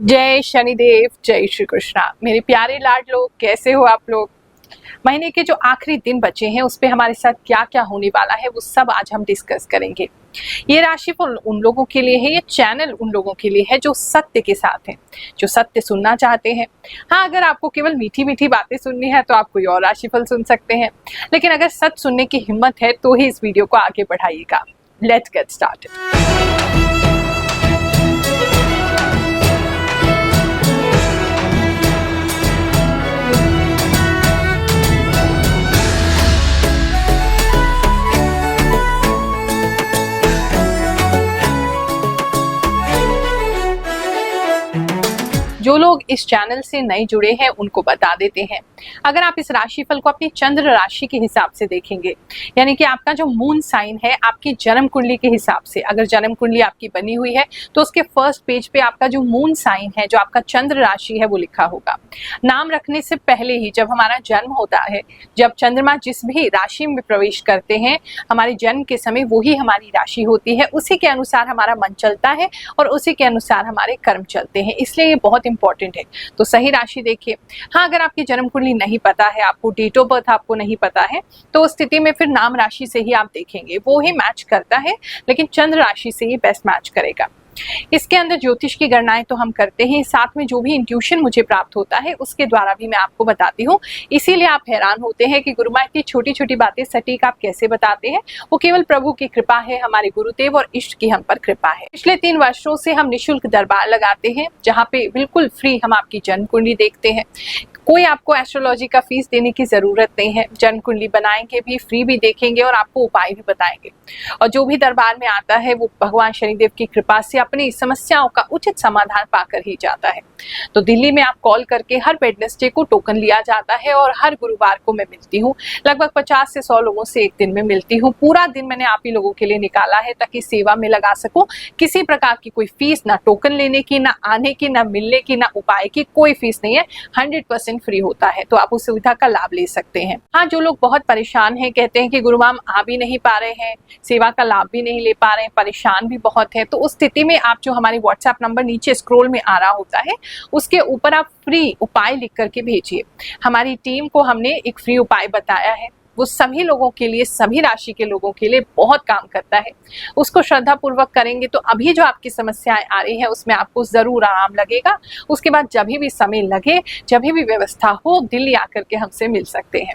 जय शनिदेव, जय श्री कृष्णा। मेरे प्यारे लाड लोग, कैसे हो आप लोग। महीने के जो आखिरी दिन बचे हैं उस पे हमारे साथ क्या क्या होने वाला है वो सब आज हम डिस्कस करेंगे। ये राशिफल उन लोगों के लिए है, ये चैनल उन लोगों के लिए है जो सत्य के साथ हैं, जो सत्य सुनना चाहते हैं। हाँ, अगर आपको केवल मीठी मीठी बातें सुननी है तो आप कोई और राशिफल सुन सकते हैं, लेकिन अगर सच सुनने की हिम्मत है तो ही इस वीडियो को आगे बढ़ाइएगा। Let's get started. जो लोग इस चैनल से नए जुड़े हैं उनको बता देते हैं, अगर आप इस राशिफल को अपनी चंद्र राशि के हिसाब से देखेंगे, यानी कि आपका जो मून साइन है आपकी जन्म कुंडली के हिसाब से, अगर जन्म कुंडली आपकी बनी हुई है तो उसके फर्स्ट पेज पे आपका जो मून साइन है, जो आपका चंद्र राशि है वो लिखा होगा। नाम रखने से पहले ही जब हमारा जन्म होता है, जब चंद्रमा जिस भी राशि में प्रवेश करते हैं, हमारे जन्म के समय वही हमारी राशि होती है, उसी के अनुसार हमारा मन चलता है और उसी के अनुसार हमारे कर्म चलते हैं, इसलिए ये बहुत इंपॉर्टेंट है। तो सही राशि देखिए। हाँ, अगर आपकी जन्म कुंडली नहीं पता है, आपको डेट ऑफ बर्थ आपको नहीं पता है, तो उस स्थिति में फिर नाम राशि से ही आप देखेंगे, वो ही मैच करता है, लेकिन चंद्र राशि से ही बेस्ट मैच करेगा। इसके अंदर ज्योतिष की गणनाएं तो हम करते हैं, साथ में जो भी इंट्यूशन मुझे प्राप्त होता है उसके द्वारा भी मैं आपको बताती हूँ। इसीलिए आप हैरान होते हैं कि गुरुमा इतनी छोटी छोटी बातें सटीक आप कैसे बताते हैं। वो केवल प्रभु की कृपा है, हमारे गुरुदेव और इष्ट की हम पर कृपा है। पिछले 3 वर्षों से हम निःशुल्क दरबार लगाते हैं, जहाँ पे बिल्कुल फ्री हम आपकी जन्म कुंडली देखते हैं। कोई आपको एस्ट्रोलॉजी का फीस देने की जरूरत नहीं है। जन्म कुंडली बनाएंगे भी, फ्री भी देखेंगे और आपको उपाय भी बताएंगे। और जो भी दरबार में आता है वो भगवान शनिदेव की कृपा से अपनी समस्याओं का उचित समाधान पाकर ही जाता है। तो दिल्ली में आप कॉल करके हर वेडनेसडे को टोकन लिया जाता है और हर गुरुवार को मैं मिलती हूँ। लगभग 50 से 100 लोगों से एक दिन में मिलती हूँ। पूरा दिन मैंने आप ही लोगों के लिए निकाला है ताकि सेवा में लगा सकूं। किसी प्रकार की कोई फीस, ना टोकन लेने की, ना आने की, ना मिलने की, ना उपाय की, कोई फीस नहीं है। 100% फ्री होता है, तो आप उस सुविधा का लाभ ले सकते हैं। हाँ, जो लोग बहुत परेशान हैं, कहते हैं कि गुरु मैम आ भी नहीं पा रहे हैं, सेवा का लाभ भी नहीं ले पा रहे हैं, परेशान भी बहुत है, तो उस स्थिति में आप जो हमारी व्हाट्सएप नंबर नीचे स्क्रॉल में आ रहा होता है उसके ऊपर आप फ्री उपाय लिख करके भेजिए। हमारी टीम को हमने एक फ्री उपाय बताया है, वो सभी लोगों के लिए, सभी राशि के लोगों के लिए बहुत काम करता है। उसको श्रद्धा पूर्वक करेंगे तो अभी जो आपकी समस्याएं आ रही है उसमें आपको जरूर आराम लगेगा। उसके बाद जब भी समय लगे, जब भी व्यवस्था हो, दिल्ली आकर के हमसे मिल सकते हैं।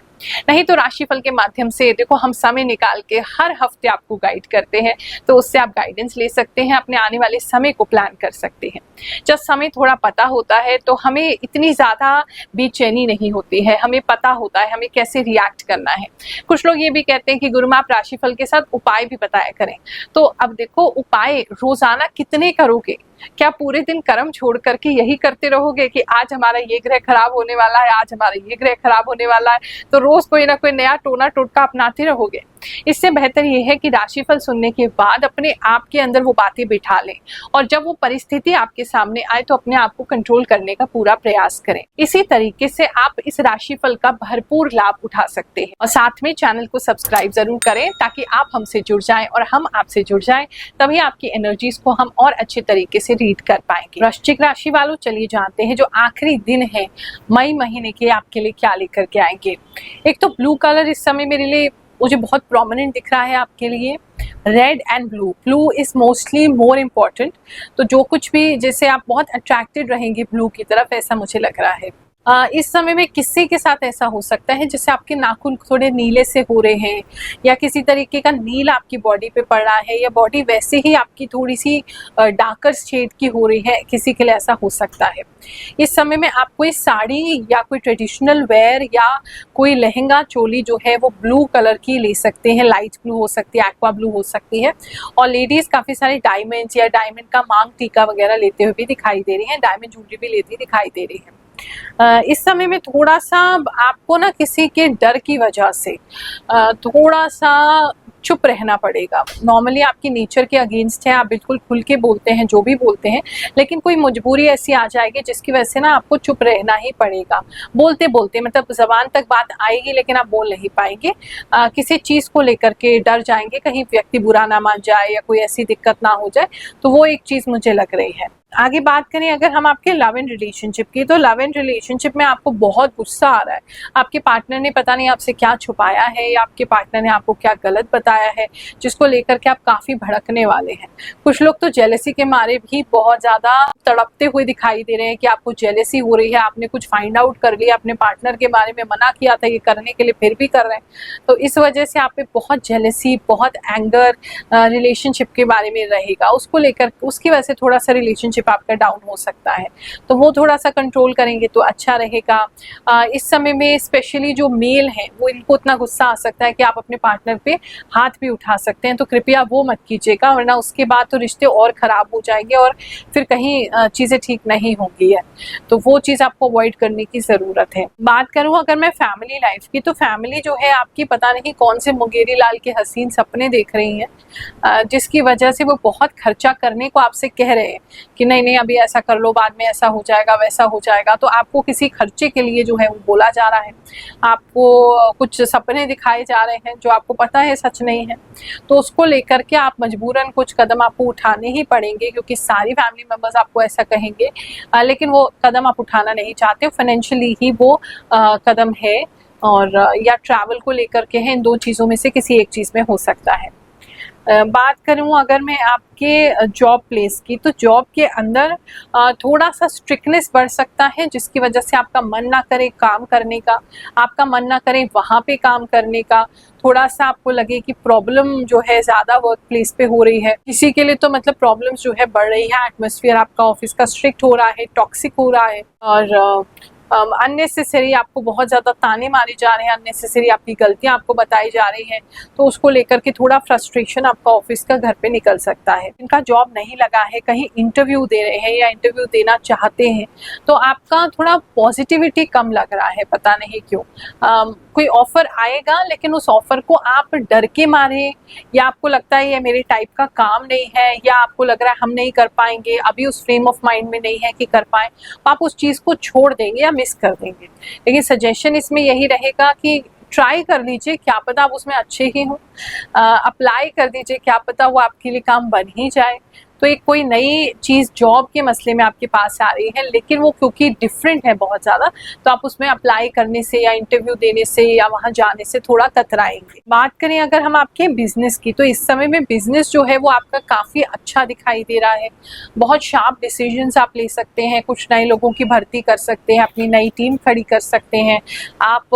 नहीं तो राशिफल के माध्यम से देखो, हम समय निकाल के हर हफ्ते आपको गाइड करते हैं, तो उससे आप गाइडेंस ले सकते हैं, अपने आने वाले समय को प्लान कर सकते हैं। जब समय थोड़ा पता होता है तो हमें इतनी ज्यादा बेचैनी नहीं होती है, हमें पता होता है हमें कैसे रिएक्ट करना है। कुछ लोग ये भी कहते हैं कि गुरु आप राशिफल के साथ उपाय भी बताया करें। तो अब देखो, उपाय रोजाना कितने करोगे? क्या पूरे दिन कर्म छोड़ करके यही करते रहोगे कि आज हमारा ये ग्रह खराब होने वाला है, आज हमारा ये ग्रह खराब होने वाला है, तो रोज कोई ना कोई नया टोना टोटका अपनाते रहोगे? इससे बेहतर ये है कि राशिफल सुनने के बाद अपने आप के अंदर वो बातें बिठा लें और जब वो परिस्थिति आपके सामने आए तो अपने आप को कंट्रोल करने का पूरा प्रयास करें। इसी तरीके से आप इस राशिफल का भरपूर लाभ उठा सकते हैं। और साथ में चैनल को सब्सक्राइब जरूर करें ताकि आप हमसे जुड़ जाएं और हम आपसे जुड़ जाएं, तभी आपकी एनर्जीज को हम और अच्छे तरीके से रीड कर पाएंगे। वृश्चिक राशि वालों, चलिए जानते हैं जो आखिरी दिन है मई महीने के आपके लिए क्या लेकर के आएंगे। एक तो ब्लू कलर इस समय मेरे लिए मुझे बहुत प्रोमिनेंट दिख रहा है आपके लिए। Red and blue, blue is mostly more important. तो जो कुछ भी, जैसे आप बहुत अट्रैक्टेड रहेंगे ब्लू की तरफ, ऐसा मुझे लग रहा है। इस समय में किसी के साथ ऐसा हो सकता है जैसे आपके नाखून थोड़े नीले से हो रहे हैं या किसी तरीके का नील आपकी बॉडी पे पड़ रहा है या बॉडी वैसे ही आपकी थोड़ी सी डार्कर शेड की हो रही है, किसी के लिए ऐसा हो सकता है। इस समय में आप कोई साड़ी या कोई ट्रेडिशनल वेयर या कोई लहंगा चोली जो है वो ब्लू कलर की ले सकते हैं। लाइट ब्लू हो सकती है, एक्वा ब्लू हो सकती है। और लेडीज काफी सारे डायमंड्स या डायमंड का मांग टीका वगैरह लेते हुए भी दिखाई दे रही हैं, डायमंड ज्वेलरी भी लेती दिखाई दे रही है। इस समय में थोड़ा सा आपको ना किसी के डर की वजह से थोड़ा सा चुप रहना पड़ेगा। नॉर्मली आपकी नेचर के अगेंस्ट है, आप बिल्कुल खुल के बोलते हैं जो भी बोलते हैं, लेकिन कोई मजबूरी ऐसी आ जाएगी जिसकी वजह से ना आपको चुप रहना ही पड़ेगा। बोलते बोलते मतलब जबान तक बात आएगी लेकिन आप बोल नहीं पाएंगे। किसी चीज को लेकर के डर जाएंगे, कहीं व्यक्ति बुरा ना मान जाए या कोई ऐसी दिक्कत ना हो जाए, तो वो एक चीज मुझे लग रही है। आगे बात करें अगर हम आपके लव एंड रिलेशनशिप की, तो लव एंड रिलेशनशिप में आपको बहुत गुस्सा आ रहा है। आपके पार्टनर ने पता नहीं आपसे क्या छुपाया है या आपके पार्टनर ने आपको क्या गलत बताया है, जिसको लेकर के आप काफ़ी भड़कने वाले हैं। कुछ लोग तो जेलसी के मारे भी बहुत ज़्यादा तड़पते हुए दिखाई दे रहे हैं कि आपको जेलसी हो रही है, आपने कुछ फाइंड आउट कर लिया, अपने पार्टनर के बारे में मना किया था ये करने के लिए, फिर भी कर रहे हैं। तो इस वजह से आप पे बहुत जेलसी, बहुत एंगर रिलेशनशिप के बारे में रहेगा। उसको लेकर उसकी वजह से थोड़ा सा रिलेशनशिप आपका डाउन हो सकता है, तो वो थोड़ा सा कंट्रोल करेंगे तो अच्छा रहेगा। इस समय में स्पेशली जो मेल हैं वो इनको इतना गुस्सा आ सकता है कि आप अपने पार्टनर पे हाथ भी उठा सकते हैं, तो कृपया वो मत कीजिएगा, वरना उसके बाद तो रिश्ते और ख़राब हो जाएंगे और फिर कहीं चीज़ें ठीक नहीं होंगी है। तो वो चीज़ आपको अवॉइड करने की ज़रूरत है। बात करूँ अगर मैं फैमिली लाइफ की, तो फैमिली जो है आपकी पता नहीं कौन से मुंगेरी लाल के हसीन सपने देख रही हैं, जिसकी वजह से वो बहुत खर्चा करने को आपसे कह रहे हैं कि नहीं नहीं अभी ऐसा कर लो, बाद में ऐसा हो जाएगा, वैसा हो जाएगा। तो आपको किसी खर्चे के लिए जो है वो बोला जा रहा है, आपको कुछ सपने दिखाए जा रहे हैं जो आपको पता है सच नहीं है, तो उसको लेकर के आप मजबूरन कुछ कदम आपको उठाने ही पड़ेंगे, क्योंकि सारी फैमिली मेम्बर्स आपको ऐसा कहेंगे, लेकिन वो कदम आप उठाना नहीं चाहते। फाइनेंशियली ही वो कदम है, और या ट्रैवल को लेकर के है, इन दो चीज़ों में से किसी एक चीज़ में हो सकता है। बात करूं अगर मैं आपके जॉब प्लेस की, तो जॉब के अंदर थोड़ा सा स्ट्रिक्टनेस बढ़ सकता है, जिसकी वजह से आपका मन ना करे काम करने का, आपका मन ना करे वहाँ पे काम करने का, थोड़ा सा आपको लगे कि प्रॉब्लम जो है ज़्यादा वर्क प्लेस पे हो रही है। किसी के लिए तो मतलब प्रॉब्लम्स जो है बढ़ रही है, एटमॉस्फेयर आपका ऑफिस का स्ट्रिक्ट हो रहा है, टॉक्सिक हो रहा है, और अननेसेसरी आपको बहुत ज़्यादा ताने मारे जा रहे हैं, अननेसेसरी आपकी गलतियां आपको बताई जा रही हैं, तो उसको लेकर के थोड़ा फ्रस्ट्रेशन आपका ऑफिस का घर पे निकल सकता है। जिनका जॉब नहीं लगा है, कहीं इंटरव्यू दे रहे हैं या इंटरव्यू देना चाहते हैं, तो आपका थोड़ा पॉजिटिविटी कम लग रहा है, पता नहीं क्यों। कोई ऑफर आएगा लेकिन उस ऑफर को आप डर के मारे, या आपको लगता है ये मेरे टाइप का काम नहीं है, या आपको लग रहा है हम नहीं कर पाएंगे, अभी उस फ्रेम ऑफ माइंड में नहीं है कि कर पाए, तो आप उस चीज़ को छोड़ देंगे या मिस कर देंगे। लेकिन सजेशन इसमें यही रहेगा कि ट्राई कर लीजिए, क्या पता आप उसमें अच्छे ही हों, अप्लाई कर दीजिए, क्या पता वो आपके लिए काम बन ही जाए। तो एक कोई नई चीज़ जॉब के मसले में आपके पास आ रही है, लेकिन वो क्योंकि डिफरेंट है बहुत ज़्यादा, तो आप उसमें अप्लाई करने से या इंटरव्यू देने से या वहाँ जाने से थोड़ा कतराएंगे। बात करें अगर हम आपके बिजनेस की, तो इस समय में बिजनेस जो है वो आपका काफ़ी अच्छा दिखाई दे रहा है। बहुत शार्प डिसीजंस आप ले सकते हैं, कुछ नए लोगों की भर्ती कर सकते हैं, अपनी नई टीम खड़ी कर सकते हैं, आप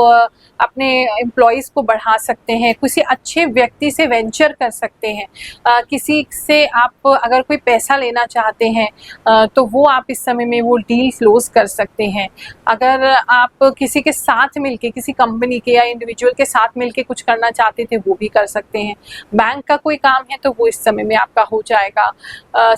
अपने एम्प्लॉयज़ को बढ़ा सकते हैं, किसी अच्छे व्यक्ति से वेंचर कर सकते हैं, किसी से आप अगर कोई पैसा लेना चाहते हैं तो वो आप इस समय में वो डील क्लोज कर सकते हैं। अगर आप किसी के साथ मिलके, किसी कंपनी के या इंडिविजुअल के साथ मिलके कुछ करना चाहते थे, वो भी कर सकते हैं। बैंक का कोई काम है तो वो इस समय में आपका हो जाएगा।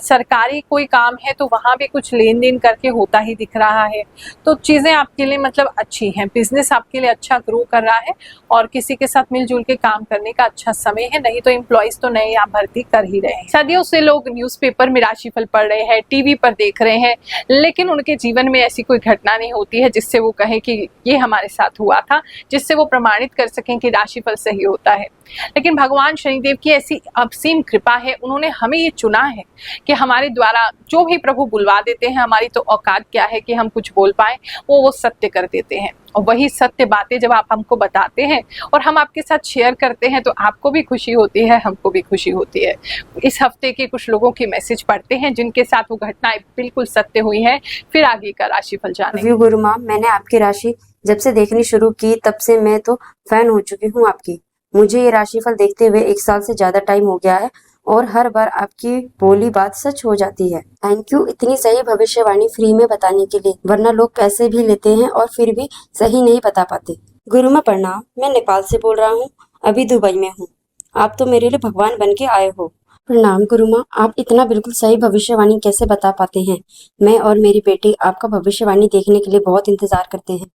सरकारी कोई काम है तो वहाँ भी कुछ लेन देन करके होता ही दिख रहा है। तो चीज़ें आपके लिए मतलब अच्छी हैं, बिजनेस आपके लिए अच्छा ग्रो कर रहा है, और किसी के साथ मिलजुल के काम करने का अच्छा समय है। नहीं तो एम्प्लॉयज़ तो नए आप भर्ती कर ही रहे हैं। सदियों से लोग न्यूज़पेपर में राशिफल पढ़ रहे हैं, टीवी पर देख रहे हैं, लेकिन उनके जीवन में ऐसी कोई घटना नहीं होती है जिससे वो कहें कि ये हमारे साथ हुआ था, जिससे वो प्रमाणित कर सकें कि राशिफल सही होता है। लेकिन भगवान शनिदेव की ऐसी असीम कृपा है, उन्होंने हमें ये चुना है कि हमारे द्वारा जो भी प्रभु बुलवा देते हैं, हमारी तो औकात क्या है कि हम कुछ बोल पाएं, वो सत्य कर देते हैं। और वही सत्य बातें जब आप हमको बताते हैं और हम आपके साथ शेयर करते हैं, तो आपको भी खुशी होती है, हमको भी खुशी होती है। इस हफ्ते के कुछ लोगों के मैसेज पढ़ते हैं जिनके साथ वो घटनाएं बिल्कुल सत्य हुई है, फिर आगे का राशिफल जानेंगे। गुरु माँ, मैंने आपकी राशि जब से देखनी शुरू की तब से मैं तो फैन हो चुकी हूँ आपकी। मुझे ये राशिफल देखते हुए 1 साल से ज्यादा टाइम हो गया है और हर बार आपकी बोली बात सच हो जाती है। थैंक यू इतनी सही भविष्यवाणी फ्री में बताने के लिए, वरना लोग पैसे भी लेते हैं और फिर भी सही नहीं बता पाते। गुरु माँ प्रणाम, मैं नेपाल से बोल रहा हूँ, अभी दुबई में हूँ। आप तो मेरे लिए भगवान बन के आए हो। प्रणाम गुरु माँ, आप इतना बिल्कुल सही भविष्यवाणी कैसे बता पाते हैं? मैं और मेरी बेटी आपका भविष्यवाणी देखने के लिए बहुत इंतजार करते हैं।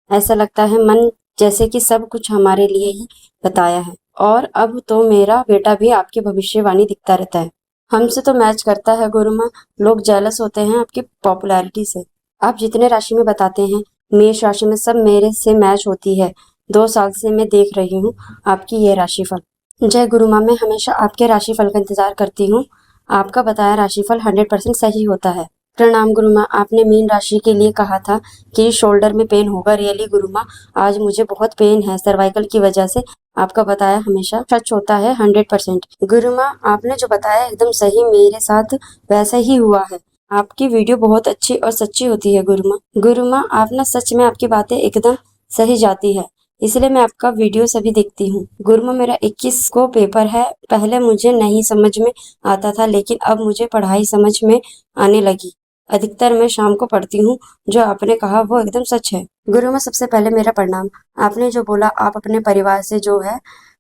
ऐसा लगता है मन जैसे कि सब कुछ हमारे लिए ही बताया है। और अब तो मेरा बेटा भी आपकी भविष्यवाणी दिखता रहता है, हमसे तो मैच करता है गुरु माँ। लोग जेलस होते हैं आपकी पॉपुलैरिटी से। आप जितने राशि में बताते हैं, मेष राशि में सब मेरे से मैच होती है। 2 साल से मैं देख रही हूँ आपकी ये राशिफल। जय गुरु माँ, मैं हमेशा आपके राशिफल का इंतजार करती हूँ। आपका बताया राशिफल 100% सही होता है। प्रणाम गुरु माँ, आपने मीन राशि के लिए कहा था कि शोल्डर में पेन होगा। रियली गुरु माँ, आज मुझे बहुत पेन है सर्वाइकल की वजह से। आपका बताया हमेशा सच होता है 100%। गुरु माँ, आपने जो बताया एकदम सही, मेरे साथ वैसा ही हुआ है। आपकी वीडियो बहुत अच्छी और सच्ची होती है गुरु माँ। गुरु माँ, आप ना सच में आपकी बातें एकदम सही जाती है, इसलिए मैं आपका वीडियो सभी देखती हूँ। गुरु माँ, मेरा 21 को पेपर है। पहले मुझे नहीं समझ में आता था, लेकिन अब मुझे पढ़ाई समझ में आने लगी। अधिकतर मैं शाम को पढ़ती हूँ। जो आपने कहा वो एकदम सच है। गुरु माँ, सबसे पहले मेरा प्रणाम। आपने जो बोला आप अपने परिवार से जो है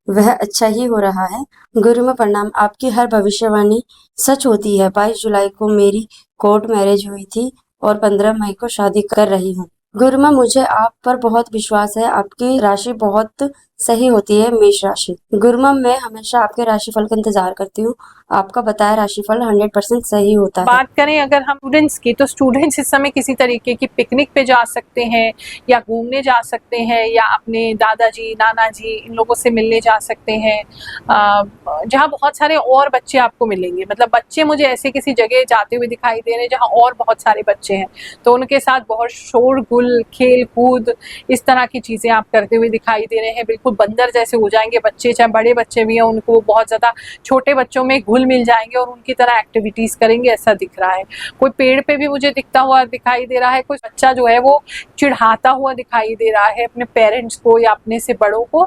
वह अच्छा ही हो रहा है। गुरु माँ प्रणाम, आपकी हर भविष्यवाणी सच होती है। 22 जुलाई को मेरी कोर्ट मैरिज हुई थी और 15 मई को शादी कर रही हूँ। गुरु माँ, मुझे आप पर बहुत विश्वास है। आपकी राशि बहुत सही होती है, मेष राशि। गुरु माँ, मैं हमेशा आपके राशिफल का इंतजार करती हूँ। आपका बताया राशिफल 100% सही होता है। बात करें अगर हम स्टूडेंट्स की, तो स्टूडेंट्स इस समय किसी तरीके की पिकनिक पे जा सकते हैं या घूमने जा सकते हैं या अपने दादाजी नाना जी इन लोगों से मिलने जा सकते हैं, जहाँ बहुत सारे और बच्चे आपको मिलेंगे। मतलब बच्चे मुझे ऐसे किसी जगह जाते हुए दिखाई दे रहे हैं जहाँ और बहुत सारे बच्चे हैं, तो उनके साथ बहुत शोरगुल, खेल कूद, इस तरह की चीज़ें आप करते हुए दिखाई दे रहे हैं। बिल्कुल बंदर जैसे हो जाएंगे बच्चे, चाहे बड़े बच्चे भी हैं, उनको बहुत ज़्यादा छोटे बच्चों में घुल मिल जाएंगे और उनकी तरह एक्टिविटीज़ करेंगे, ऐसा दिख रहा है। कोई पेड़ पे भी मुझे दिखता हुआ दिखाई दे रहा है। कोई बच्चा जो है वो चिढ़ाता हुआ दिखाई दे रहा है अपने पेरेंट्स को या अपने से बड़ों को,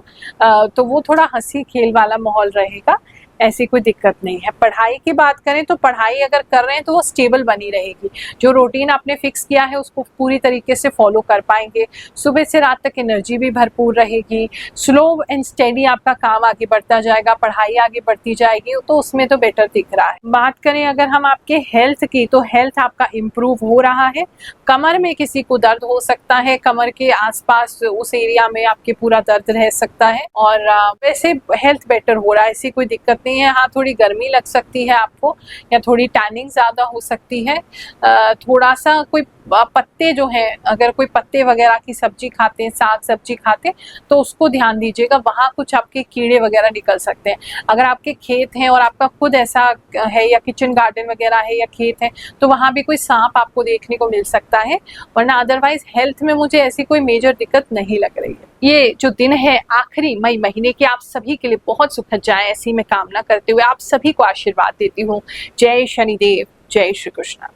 तो वो थोड़ा हंसी खेल वाला माहौल रहेगा, ऐसी कोई दिक्कत नहीं है। पढ़ाई की बात करें तो पढ़ाई अगर कर रहे हैं तो वो स्टेबल बनी रहेगी। जो रूटीन आपने फिक्स किया है उसको पूरी तरीके से फॉलो कर पाएंगे। सुबह से रात तक एनर्जी भी भरपूर रहेगी। स्लो एंड स्टेडी आपका काम आगे बढ़ता जाएगा, पढ़ाई आगे बढ़ती जाएगी, तो उसमें तो बेटर दिख रहा है। बात करें अगर हम आपके हेल्थ की, तो हेल्थ आपका इम्प्रूव हो रहा है। कमर में किसी को दर्द हो सकता है, कमर के आसपास उस एरिया में आपके पूरा दर्द रह सकता है, और वैसे हेल्थ बेटर हो रहा है, ऐसी कोई दिक्कत नहीं है। हाँ, थोड़ी गर्मी लग सकती है आपको या थोड़ी टैनिंग ज़्यादा हो सकती है। थोड़ा सा कोई पत्ते जो हैं, अगर कोई पत्ते वगैरह की सब्जी खाते हैं, साग सब्जी खाते हैं, तो उसको ध्यान दीजिएगा, वहाँ कुछ आपके कीड़े वगैरह निकल सकते हैं। अगर आपके खेत हैं और आपका खुद ऐसा है या किचन गार्डन वगैरह है या खेत है, तो वहाँ भी कोई सांप आपको देखने को मिल सकता है, वरना अदरवाइज हेल्थ में मुझे ऐसी कोई मेजर दिक्कत नहीं लग रही है। ये जो दिन है आखिरी मई महीने के, आप सभी के लिए बहुत सुखद जाए, ऐसी मैं कामना करते हुए आप सभी को आशीर्वाद देती हूँ। जय शनिदेव, जय श्री कृष्ण।